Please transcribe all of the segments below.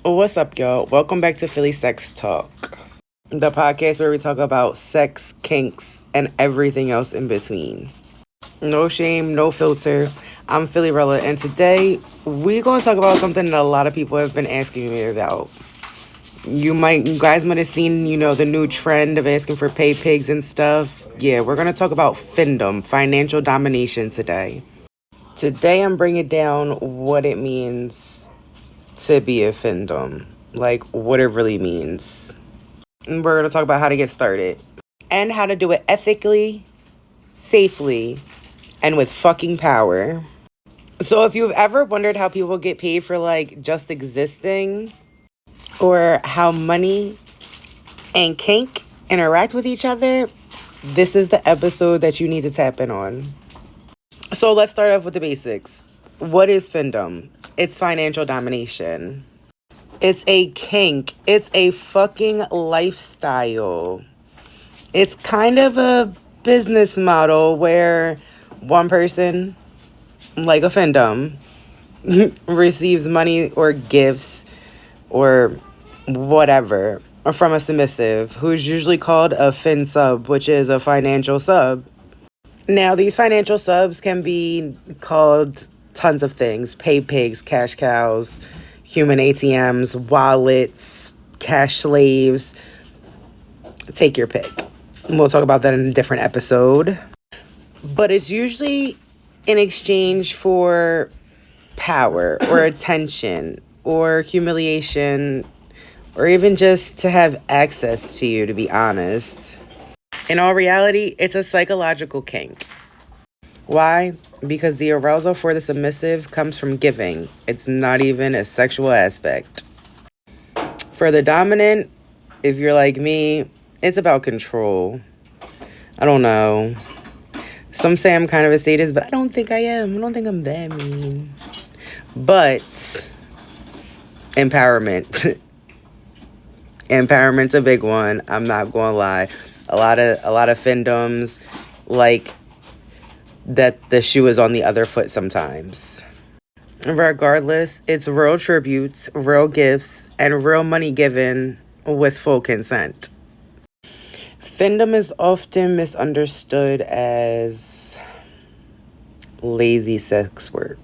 What's up, y'all? Welcome back to Philly Sex Talk, the podcast where we talk about sex, kinks, and everything else in between. No shame, no filter. I'm Philly Rella, and today we're going to talk about something that a lot of people have been asking me about. You guys might have seen, the new trend of asking for pay pigs and stuff. Yeah, we're going to talk about findom, financial domination today. Today I'm bringing down what it means to be a findom, like what it really means. And we're going to talk about how to get started and how to do it ethically, safely, and with fucking power. So if you've ever wondered how people get paid for just existing, or how money and kink interact with each other, this is the episode that you need to tap in on. So let's start off with the basics. What is findom? It's financial domination. It's a kink. It's a fucking lifestyle. It's kind of a business model where one person, like a findom, receives money or gifts or whatever from a submissive, who's usually called a fin sub, which is a financial sub. Now, these financial subs can be called tons of things: pay pigs, cash cows, human ATMs, wallets, cash slaves. Take your pick. We'll talk about that in a different episode. But it's usually in exchange for power or attention or humiliation, or even just to have access to you, to be honest. In all reality, it's a psychological kink. Why? Because the arousal for the submissive comes from giving. It's not even a sexual aspect. For the dominant, if you're like me, it's about control. I don't know. Some say I'm kind of a sadist, but I don't think I am. I don't think I'm that mean. But empowerment. Empowerment's a big one. I'm not gonna lie. A lot of findoms like that the shoe is on the other foot sometimes. Regardless, it's real tributes, real gifts, and real money given with full consent. Findom is often misunderstood as lazy sex work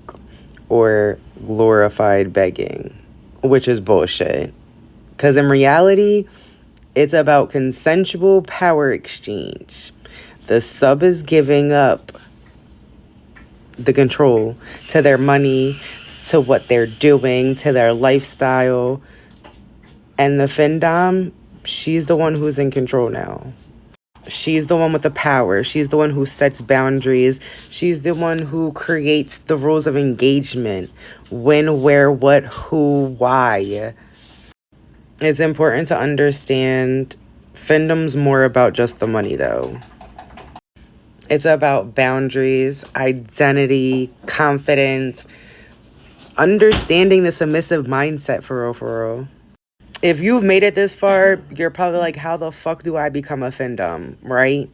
or glorified begging, which is bullshit. Because in reality, it's about consensual power exchange. The sub is giving up the control to their money, to what they're doing, to their lifestyle. And the findom, she's the one who's in control now. She's the one with the power. She's the one who sets boundaries. She's the one who creates the rules of engagement. When, where, what, who, why. It's important to understand findom's more about just the money, though. It's about boundaries, identity, confidence, understanding the submissive mindset, for real. If you've made it this far, you're probably like, how the fuck do I become a findom, right?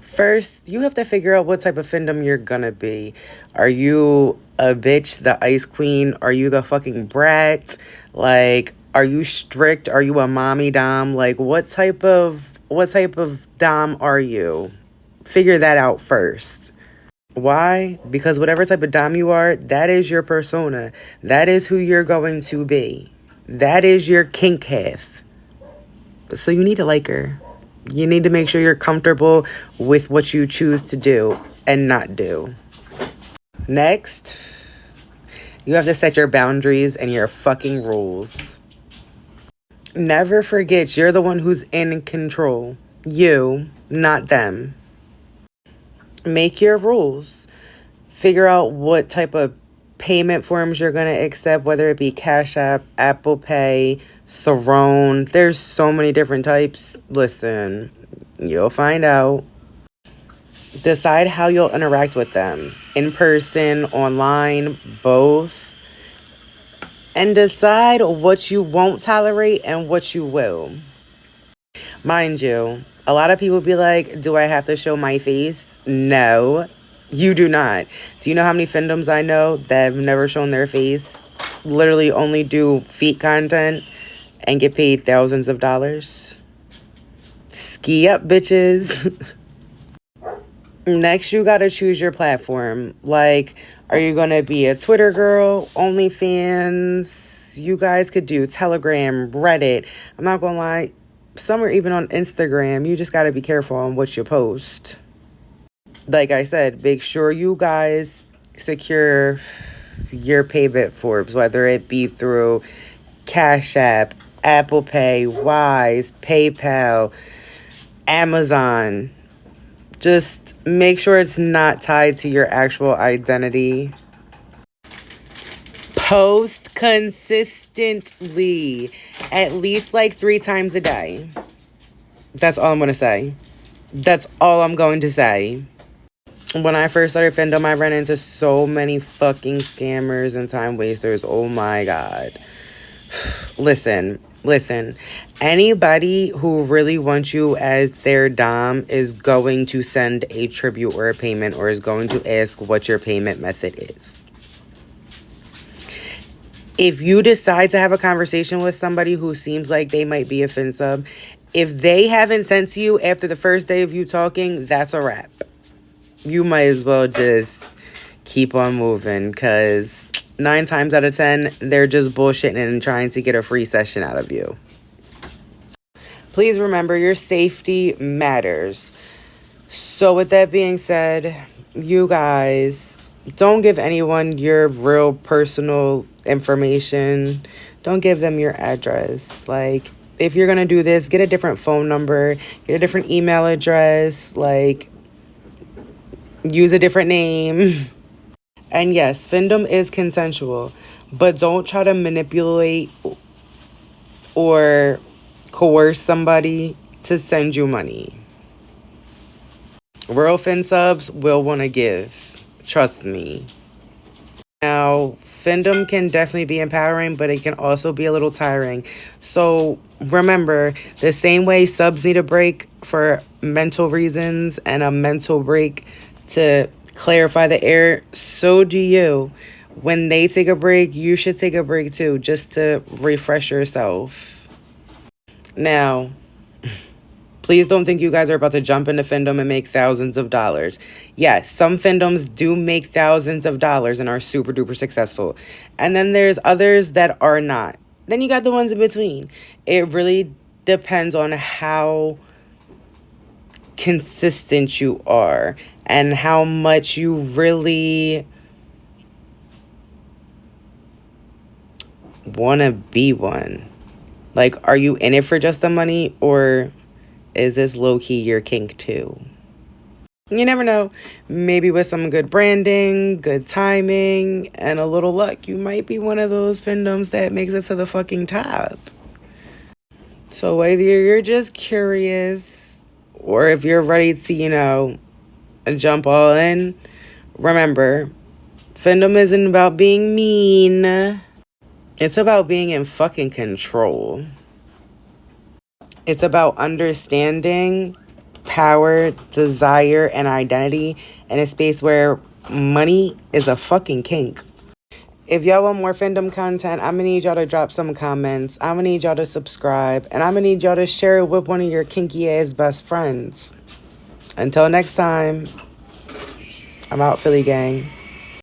First, you have to figure out what type of findom you're gonna be. Are you a bitch, the ice queen? Are you the fucking brat? Are you strict? Are you a mommy dom? What type of dom are you? Figure that out first. Why? Because whatever type of dom you are, that is your persona. That is who you're going to be. That is your kink half. So you need to like her. You need to make sure you're comfortable with what you choose to do and not do. Next, you have to set your boundaries and your fucking rules. Never forget, you're the one who's in control. You, not them. Make your rules. Figure out what type of payment forms you're going to accept, whether it be Cash App, Apple Pay, Throne. There's so many different types. Listen, you'll find out. Decide how you'll interact with them. In person, online, both. And decide what you won't tolerate and what you will. Mind you, a lot of people be like, do I have to show my face? No, you do not. Do you know how many findoms I know that have never shown their face? literally only do feet content and get paid thousands of dollars. Ski up, bitches. Next, you gotta choose your platform. Like, are you gonna be a Twitter girl, OnlyFans? You guys could do Telegram, Reddit. I'm not gonna lie, some are even on Instagram. You just gotta be careful on what you post. Like I said, make sure you guys secure your payment forms, whether it be through Cash App, Apple Pay, Wise, PayPal, Amazon. Just make sure it's not tied to your actual identity. Post consistently, at least like 3 times a day. That's all I'm going to say. That's all I'm going to say. When I first started findom, I ran into so many fucking scammers and time wasters. Oh my God. Listen. Anybody who really wants you as their dom is going to send a tribute or a payment, or is going to ask what your payment method is. If you decide to have a conversation with somebody who seems like they might be offensive, if they haven't sent to you after the first day of you talking, that's a wrap. You might as well just keep on moving, because 9 times out of 10, they're just bullshitting and trying to get a free session out of you. Please remember, your safety matters. So with that being said, you guys, don't give anyone your real personal information. Don't give them your address. Like, if you're going to do this, get a different phone number, get a different email address, like, use a different name. And yes, findom is consensual, but don't try to manipulate or coerce somebody to send you money. Real fin subs will want to give. Trust me. Now, findom can definitely be empowering, but it can also be a little tiring. So remember, the same way subs need a break for mental reasons and a mental break to clarify the air, so do you. When they take a break, you should take a break too, just to refresh yourself. Now, please don't think you guys are about to jump into findom and make thousands of dollars. Yes, some findoms do make thousands of dollars and are super duper successful. And then there's others that are not. Then you got the ones in between. It really depends on how consistent you are and how much you really want to be one. Like, are you in it for just the money, or is this low-key your kink too? You never know. Maybe with some good branding, good timing, and a little luck, you might be one of those findoms that makes it to the fucking top. So whether you're just curious, or if you're ready to, jump all in, remember, findom isn't about being mean. It's about being in fucking control. It's about understanding power, desire, and identity in a space where money is a fucking kink. If y'all want more findom content, I'm going to need y'all to drop some comments. I'm going to need y'all to subscribe. And I'm going to need y'all to share it with one of your kinky-ass best friends. Until next time, I'm out, Philly gang.